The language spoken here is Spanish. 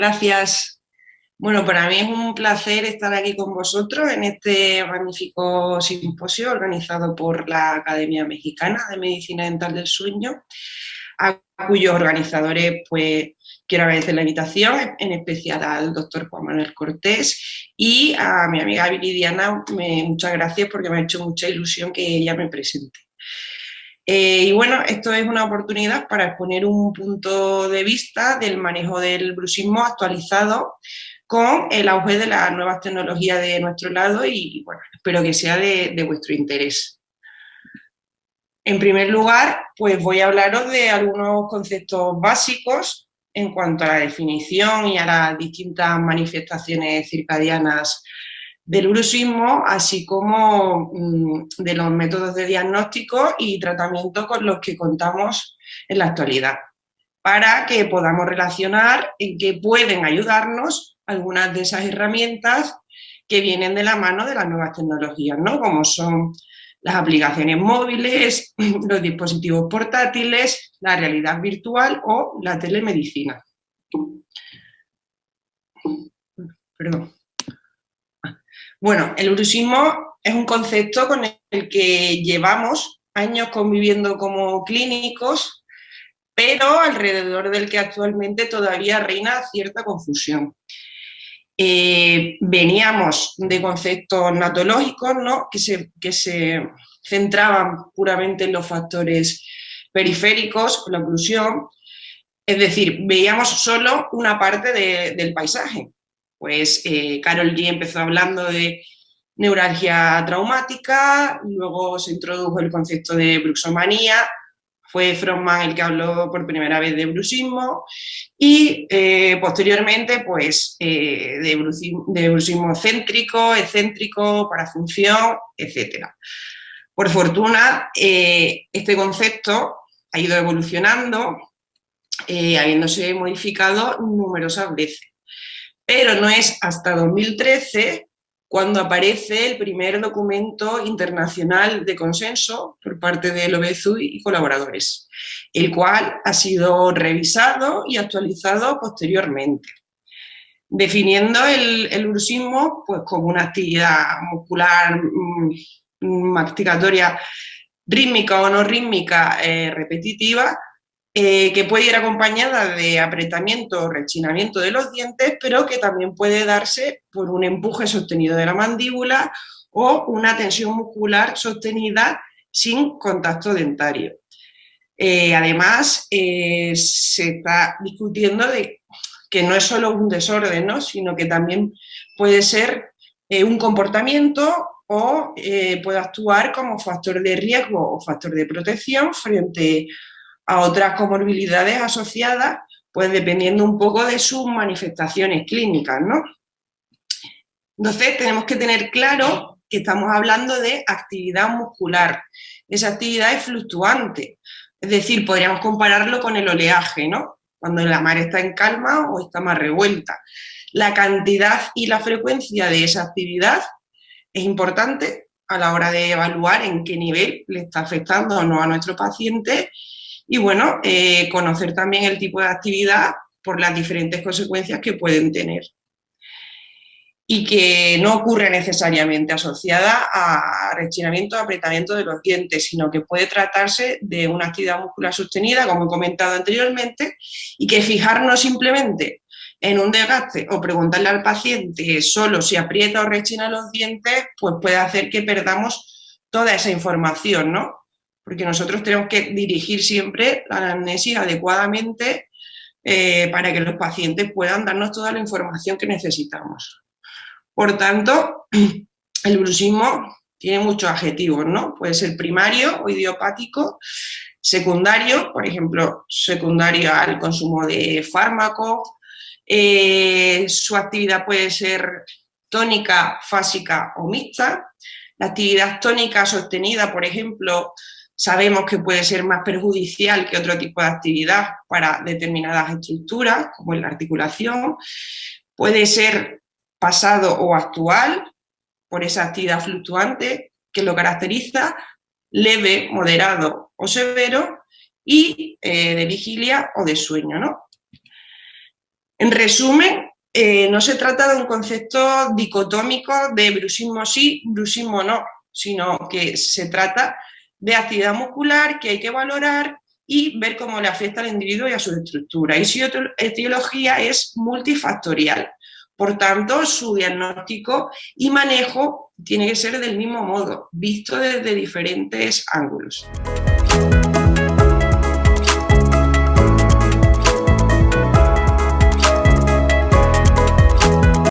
Gracias. Bueno, para mí es un placer estar aquí con vosotros en este magnífico simposio organizado por la Academia Mexicana de Medicina Dental del Sueño, a cuyos organizadores pues quiero agradecer la invitación, en especial al doctor Juan Manuel Cortés y a mi amiga Viridiana. Muchas gracias porque me ha hecho mucha ilusión que ella me presente. Y bueno, esto es una oportunidad para exponer un punto de vista del manejo del bruxismo actualizado con el auge de las nuevas tecnologías de nuestro lado y bueno, espero que sea de vuestro interés. En primer lugar, pues voy a hablaros de algunos conceptos básicos en cuanto a la definición y a las distintas manifestaciones circadianas del bruxismo, así como de los métodos de diagnóstico y tratamiento con los que contamos en la actualidad, para que podamos relacionar en qué pueden ayudarnos algunas de esas herramientas que vienen de la mano de las nuevas tecnologías, ¿no? Como son las aplicaciones móviles, los dispositivos portátiles, la realidad virtual o la telemedicina. Perdón. Bueno, el bruxismo es un concepto con el que llevamos años conviviendo como clínicos, pero alrededor del que actualmente todavía reina cierta confusión. Veníamos de conceptos natológicos, ¿no? que se centraban puramente en los factores periféricos, la oclusión, es decir, veíamos solo una parte del paisaje. Pues Carol G empezó hablando de neuralgia traumática, luego se introdujo el concepto de bruxomanía, fue Frontman el que habló por primera vez de bruxismo y posteriormente pues de bruxismo céntrico, excéntrico, para función, etc. Por fortuna, este concepto ha ido evolucionando, habiéndose modificado numerosas veces. Pero no es hasta 2013 cuando aparece el primer documento internacional de consenso por parte del OBEZUI y colaboradores, el cual ha sido revisado y actualizado posteriormente, definiendo el bruxismo pues, como una actividad muscular masticatoria rítmica o no rítmica repetitiva, que puede ir acompañada de apretamiento o rechinamiento de los dientes, pero que también puede darse por un empuje sostenido de la mandíbula o una tensión muscular sostenida sin contacto dentario. Además, se está discutiendo de que no es solo un desorden, ¿no? Sino que también puede ser un comportamiento o puede actuar como factor de riesgo o factor de protección frente a otras comorbilidades asociadas, pues dependiendo un poco de sus manifestaciones clínicas, ¿no? Entonces tenemos que tener claro que estamos hablando de actividad muscular. Esa actividad es fluctuante, es decir, podríamos compararlo con el oleaje, ¿no? Cuando la mar está en calma o está más revuelta. La cantidad y la frecuencia de esa actividad es importante a la hora de evaluar en qué nivel le está afectando o no a nuestro paciente. Y bueno, conocer también el tipo de actividad por las diferentes consecuencias que pueden tener. Y que no ocurre necesariamente asociada a rechinamiento o apretamiento de los dientes, sino que puede tratarse de una actividad muscular sostenida, como he comentado anteriormente, y que fijarnos simplemente en un desgaste o preguntarle al paciente solo si aprieta o rechina los dientes, pues puede hacer que perdamos toda esa información, ¿no? Porque nosotros tenemos que dirigir siempre la anamnesis adecuadamente para que los pacientes puedan darnos toda la información que necesitamos. Por tanto, el bruxismo tiene muchos adjetivos, ¿no? Puede ser primario o idiopático, secundario, por ejemplo, secundario al consumo de fármacos, su actividad puede ser tónica, fásica o mixta. La actividad tónica sostenida, por ejemplo, sabemos que puede ser más perjudicial que otro tipo de actividad para determinadas estructuras, como en la articulación. Puede ser pasado o actual, por esa actividad fluctuante que lo caracteriza, leve, moderado o severo, y de vigilia o de sueño, ¿no? En resumen, no se trata de un concepto dicotómico de bruxismo sí, bruxismo no, sino que se trata de actividad muscular que hay que valorar y ver cómo le afecta al individuo y a su estructura. Y su etiología es multifactorial. Por tanto, su diagnóstico y manejo tiene que ser del mismo modo, visto desde diferentes ángulos.